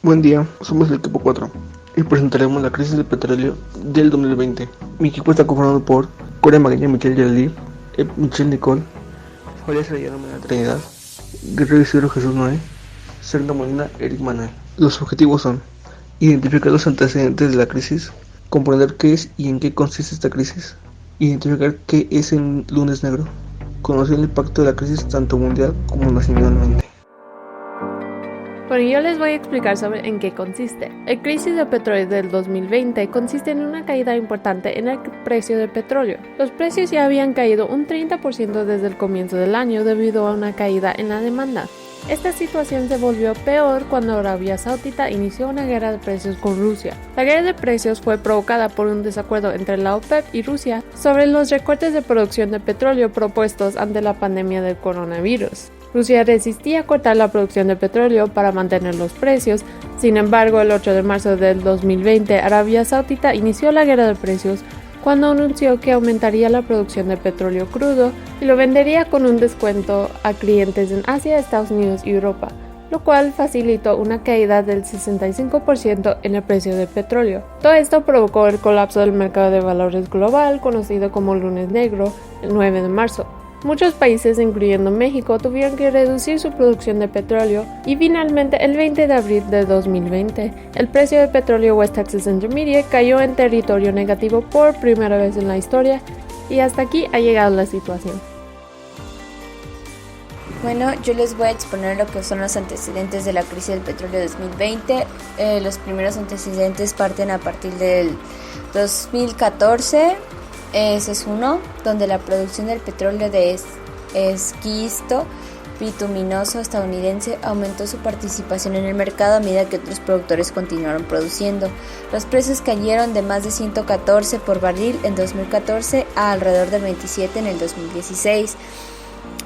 Buen día, somos el equipo 4 y presentaremos la crisis del petróleo del 2020. Mi equipo está conformado por Corea Magaña, Michelle Yalí, Michelle Nicole, Julia Sarayana María Trinidad, Guerrero Isidro Jesús Noé, Serna Molina, Eric Manuel. Los objetivos son identificar los antecedentes de la crisis, comprender qué es y en qué consiste esta crisis, identificar qué es el lunes negro, conocer el impacto de la crisis tanto mundial como nacionalmente. Bueno, yo les voy a explicar sobre en qué consiste. La crisis del petróleo del 2020 consiste en una caída importante en el precio del petróleo. Los precios ya habían caído un 30% desde el comienzo del año debido a una caída en la demanda. Esta situación se volvió peor cuando Arabia Saudita inició una guerra de precios con Rusia. La guerra de precios fue provocada por un desacuerdo entre la OPEP y Rusia sobre los recortes de producción de petróleo propuestos ante la pandemia del coronavirus. Rusia resistía cortar la producción de petróleo para mantener los precios. Sin embargo, el 8 de marzo del 2020, Arabia Saudita inició la guerra de precios cuando anunció que aumentaría la producción de petróleo crudo y lo vendería con un descuento a clientes en Asia, Estados Unidos y Europa, lo cual facilitó una caída del 65% en el precio del petróleo. Todo esto provocó el colapso del mercado de valores global, conocido como lunes negro, el 9 de marzo. Muchos países, incluyendo México, tuvieron que reducir su producción de petróleo y finalmente el 20 de abril de 2020, el precio del petróleo West Texas Intermediate cayó en territorio negativo por primera vez en la historia y hasta aquí ha llegado la situación. Bueno, yo les voy a exponer lo que son los antecedentes de la crisis del petróleo 2020. Los primeros antecedentes parten a partir del 2014. Ese es uno, donde la producción del petróleo de esquisto bituminoso estadounidense aumentó su participación en el mercado a medida que otros productores continuaron produciendo. Los precios cayeron de más de 114 por barril en 2014 a alrededor de 27 en el 2016.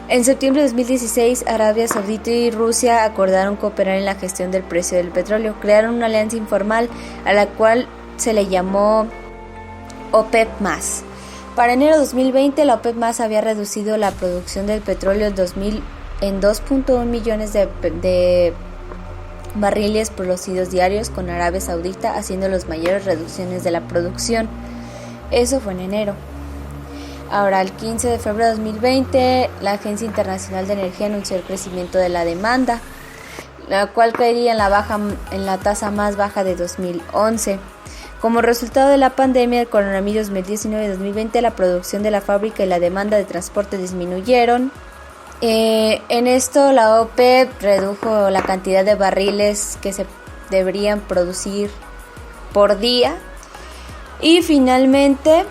En septiembre de 2016, Arabia Saudita y Rusia acordaron cooperar en la gestión del precio del petróleo. Crearon una alianza informal a la cual se le llamó OPEP+. Para enero de 2020, la OPEP+ había reducido la producción del petróleo en 2.1 millones de barriles producidos diarios, con Arabia Saudita haciendo las mayores reducciones de la producción. Eso fue en enero. Ahora, el 15 de febrero de 2020, la Agencia Internacional de Energía anunció el crecimiento de la demanda, la cual caería en la tasa más baja de 2011. Como resultado de la pandemia del coronavirus 2019 y 2020, la producción de la fábrica y la demanda de transporte disminuyeron. En esto, la OPEP redujo la cantidad de barriles que se deberían producir por día. Y finalmente,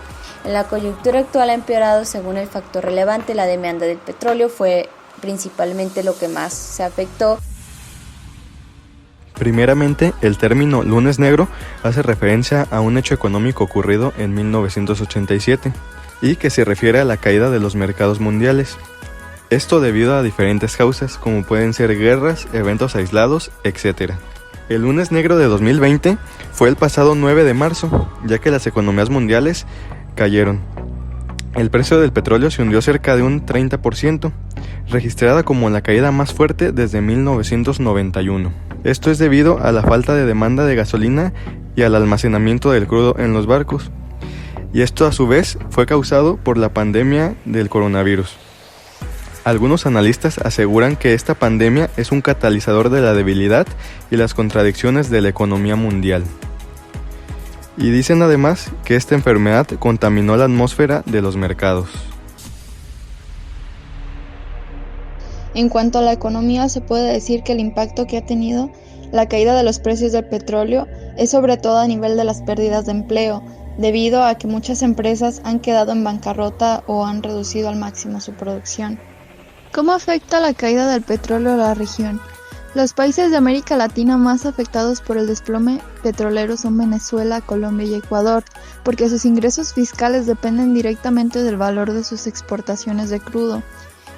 la coyuntura actual ha empeorado según el factor relevante. La demanda del petróleo fue principalmente lo que más se afectó. Primeramente, el término lunes negro hace referencia a un hecho económico ocurrido en 1987 y que se refiere a la caída de los mercados mundiales. Esto debido a diferentes causas como pueden ser guerras, eventos aislados, etc. El lunes negro de 2020 fue el pasado 9 de marzo, ya que las economías mundiales cayeron. El precio del petróleo se hundió cerca de un 30%, registrada como la caída más fuerte desde 1991. Esto es debido a la falta de demanda de gasolina y al almacenamiento del crudo en los barcos. Y esto a su vez fue causado por la pandemia del coronavirus. Algunos analistas aseguran que esta pandemia es un catalizador de la debilidad y las contradicciones de la economía mundial. Y dicen además que esta enfermedad contaminó la atmósfera de los mercados. En cuanto a la economía, se puede decir que el impacto que ha tenido la caída de los precios del petróleo es sobre todo a nivel de las pérdidas de empleo, debido a que muchas empresas han quedado en bancarrota o han reducido al máximo su producción. ¿Cómo afecta la caída del petróleo a la región? Los países de América Latina más afectados por el desplome petrolero son Venezuela, Colombia y Ecuador, porque sus ingresos fiscales dependen directamente del valor de sus exportaciones de crudo.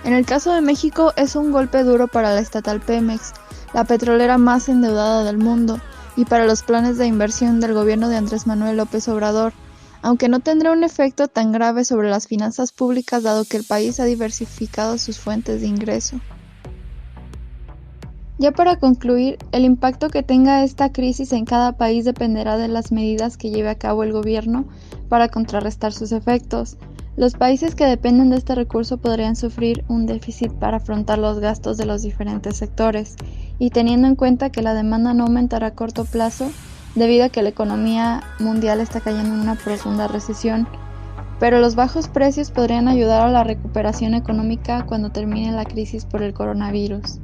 En el caso de México es un golpe duro para la estatal Pemex, la petrolera más endeudada del mundo, y para los planes de inversión del gobierno de Andrés Manuel López Obrador, aunque no tendrá un efecto tan grave sobre las finanzas públicas dado que el país ha diversificado sus fuentes de ingreso. Ya para concluir, el impacto que tenga esta crisis en cada país dependerá de las medidas que lleve a cabo el gobierno para contrarrestar sus efectos. Los países que dependen de este recurso podrían sufrir un déficit para afrontar los gastos de los diferentes sectores, y teniendo en cuenta que la demanda no aumentará a corto plazo debido a que la economía mundial está cayendo en una profunda recesión, pero los bajos precios podrían ayudar a la recuperación económica cuando termine la crisis por el coronavirus.